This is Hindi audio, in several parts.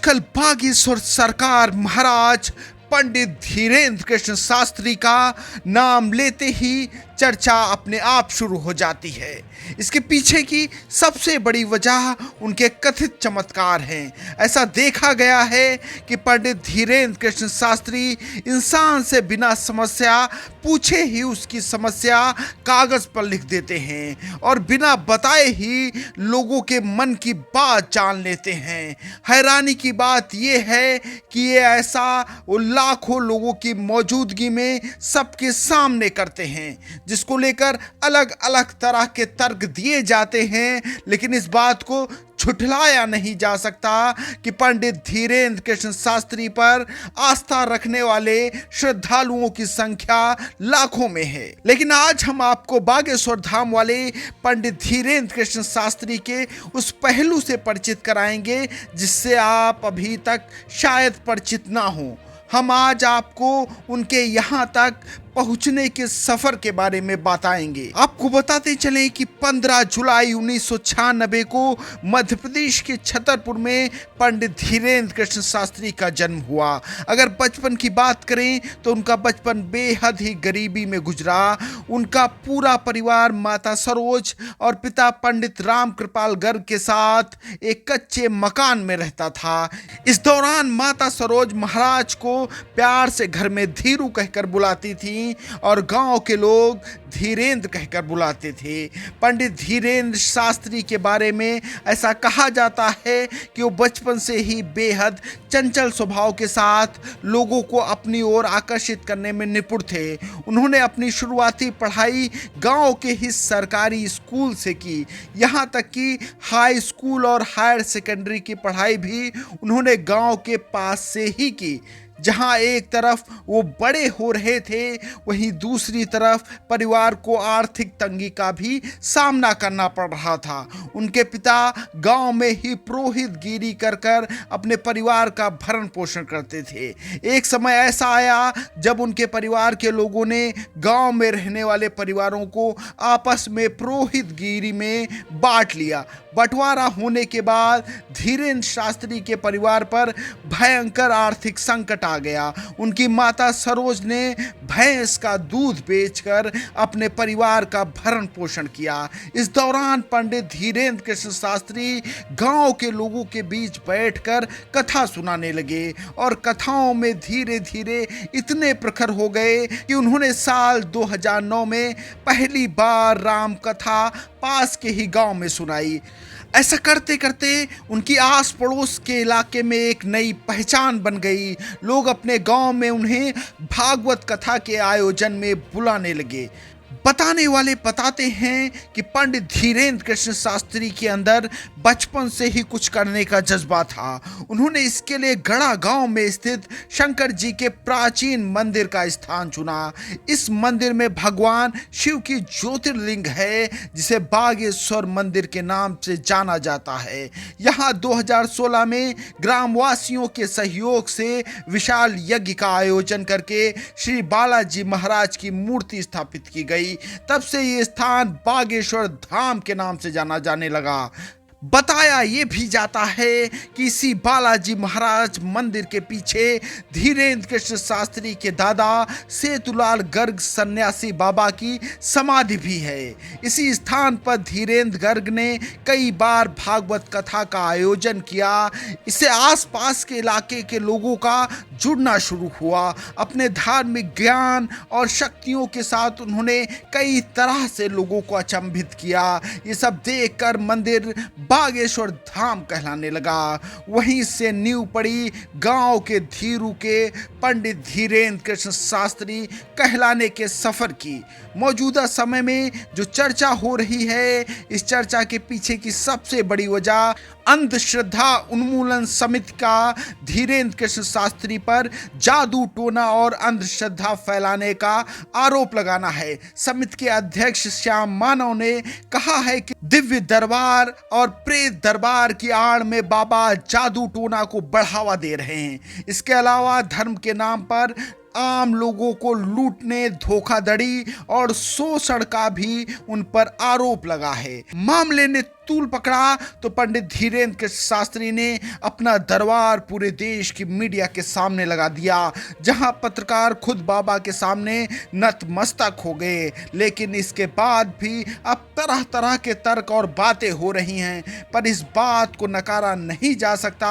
आजकल बागेश्वर सरकार महाराज पंडित धीरेन्द्र कृष्ण शास्त्री का नाम लेते ही चर्चा अपने आप शुरू हो जाती है। इसके पीछे की सबसे बड़ी वजह उनके कथित चमत्कार हैं। ऐसा देखा गया है कि पंडित धीरेन्द्र कृष्ण शास्त्री इंसान से बिना समस्या पूछे ही उसकी समस्या कागज पर लिख देते हैं और बिना बताए ही लोगों के मन की बात जान लेते हैं। हैरानी की बात यह है कि ये ऐसा वो लाखों लोगों की मौजूदगी में सबके सामने करते हैं, जिसको लेकर अलग अलग तरह के तर्क दिए जाते हैं, लेकिन इस बात को झुठलाया नहीं जा सकता कि पंडित धीरेन्द्र कृष्ण शास्त्री पर आस्था रखने वाले श्रद्धालुओं की संख्या लाखों में है। लेकिन आज हम आपको बागेश्वर धाम वाले पंडित धीरेन्द्र कृष्ण शास्त्री के उस पहलू से परिचित कराएंगे जिससे आप अभी तक शायद परिचित ना हो। हम आज आपको उनके यहाँ तक पहुंचने के सफर के बारे में बताएंगे। आपको बताते चलें कि 15 जुलाई 1996 को मध्य प्रदेश के छतरपुर में पंडित धीरेन्द्र कृष्ण शास्त्री का जन्म हुआ। अगर बचपन की बात करें तो उनका बचपन बेहद ही गरीबी में गुजरा। उनका पूरा परिवार माता सरोज और पिता पंडित राम कृपाल गर्ग के साथ एक कच्चे मकान में रहता था। इस दौरान माता सरोज महाराज को प्यार से घर में धीरू कहकर बुलाती थी और गांव के लोग धीरेन्द्र कहकर बुलाते थे। पंडित धीरेन्द्र शास्त्री के बारे में ऐसा कहा जाता है कि वो बचपन से ही बेहद चंचल स्वभाव के साथ लोगों को अपनी ओर आकर्षित करने में निपुण थे। उन्होंने अपनी शुरुआती पढ़ाई गांव के ही सरकारी स्कूल से की। यहाँ तक कि हाई स्कूल और हायर सेकेंडरी की पढ़ाई भी उन्होंने गांव के पास से ही की। जहां एक तरफ वो बड़े हो रहे थे, वहीं दूसरी तरफ परिवार को आर्थिक तंगी का भी सामना करना पड़ रहा था। उनके पिता गांव में ही पुरोहित गिरी कर अपने परिवार का भरण पोषण करते थे। एक समय ऐसा आया जब उनके परिवार के लोगों ने गांव में रहने वाले परिवारों को आपस में पुरोहित गिरी में बांट लिया। बंटवारा होने के बाद धीरेन्द्र शास्त्री के परिवार पर भयंकर आर्थिक संकट आ गया। उनकी माता सरोज ने भैंस का दूध बेचकर अपने परिवार का भरण पोषण किया। इस दौरान पंडित धीरेन्द्र कृष्ण शास्त्री गांव के लोगों के बीच बैठकर कथा सुनाने लगे और कथाओं में धीरे धीरे इतने प्रखर हो गए कि उन्होंने साल 2009 में पहली बार राम कथा पास के ही गांव में सुनाई। ऐसा करते करते उनकी आस पड़ोस के इलाके में एक नई पहचान बन गई। लोग अपने गांव में उन्हें भागवत कथा के आयोजन में बुलाने लगे। बताने वाले बताते हैं कि पंडित धीरेन्द्र कृष्ण शास्त्री के अंदर बचपन से ही कुछ करने का जज्बा था। उन्होंने इसके लिए गढ़ा गांव में स्थित शंकर जी के प्राचीन मंदिर का स्थान चुना। इस मंदिर में भगवान शिव की ज्योतिर्लिंग है, जिसे बागेश्वर मंदिर के नाम से जाना जाता है। यहाँ 2016 में ग्रामवासियों के सहयोग से विशाल यज्ञ का आयोजन करके श्री बालाजी महाराज की मूर्ति स्थापित की गई। तब से ये स्थान बागेश्वर धाम के नाम से जाना जाने लगा। बताया ये भी जाता है कि इसी बालाजी महाराज मंदिर के पीछे धीरेन्द्र कृष्ण शास्त्री के दादा सेतुलाल गर्ग सन्यासी बाबा की समाधि भी है। इसी स्थान पर धीरेन्द्र गर्ग ने कई बार भागवत कथा का आयोजन किया। इससे आसपास के इलाके के लोगों का जुड़ना शुरू हुआ। अपने धार्मिक ज्ञान और शक्तियों के साथ उन्होंने कई तरह से लोगों को अचंभित किया। ये सब देखकर मंदिर बागेश्वर धाम कहलाने लगा। वहीं से नींव पड़ी गांव के धीरू के पंडित धीरेन्द्र कृष्ण शास्त्री कहलाने के सफर की। मौजूदा समय में जो चर्चा हो रही है, इस चर्चा के पीछे की सबसे बड़ी वजह अंधश्रद्धा उन्मूलन समिति का धीरेन्द्र कृष्ण शास्त्री पर जादू टोना और अंधश्रद्धा फैलाने का आरोप लगाना है। समिति के अध्यक्ष श्याम मानव ने कहा है कि दिव्य दरबार और प्रेत दरबार की आड़ में बाबा जादू टोना को बढ़ावा दे रहे हैं। इसके अलावा धर्म के नाम पर आम लोगों को लूटने, धोखाधड़ी और शोषण का भी उन पर आरोप लगा है। मामले ने तूल पकड़ा तो पंडित धीरेन्द्र कृष्ण शास्त्री ने अपना दरबार पूरे देश की मीडिया के सामने लगा दिया, जहां पत्रकार खुद बाबा के सामने नतमस्तक हो गए। लेकिन इसके बाद भी अब तरह तरह के तर्क और बातें हो रही हैं, पर इस बात को नकारा नहीं जा सकता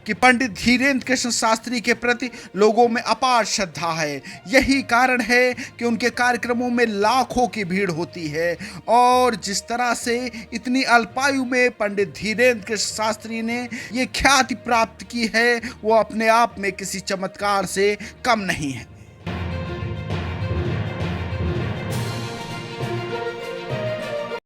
कि पंडित धीरेन्द्र कृष्ण शास्त्री के प्रति लोगों में अपार श्रद्धा है। यही कारण है कि उनके कार्यक्रमों में लाखों की भीड़ होती है, और जिस तरह से इतनी अल्पायु में पंडित धीरेन्द्र कृष्ण शास्त्री ने ये ख्याति प्राप्त की है, वो अपने आप में किसी चमत्कार से कम नहीं है।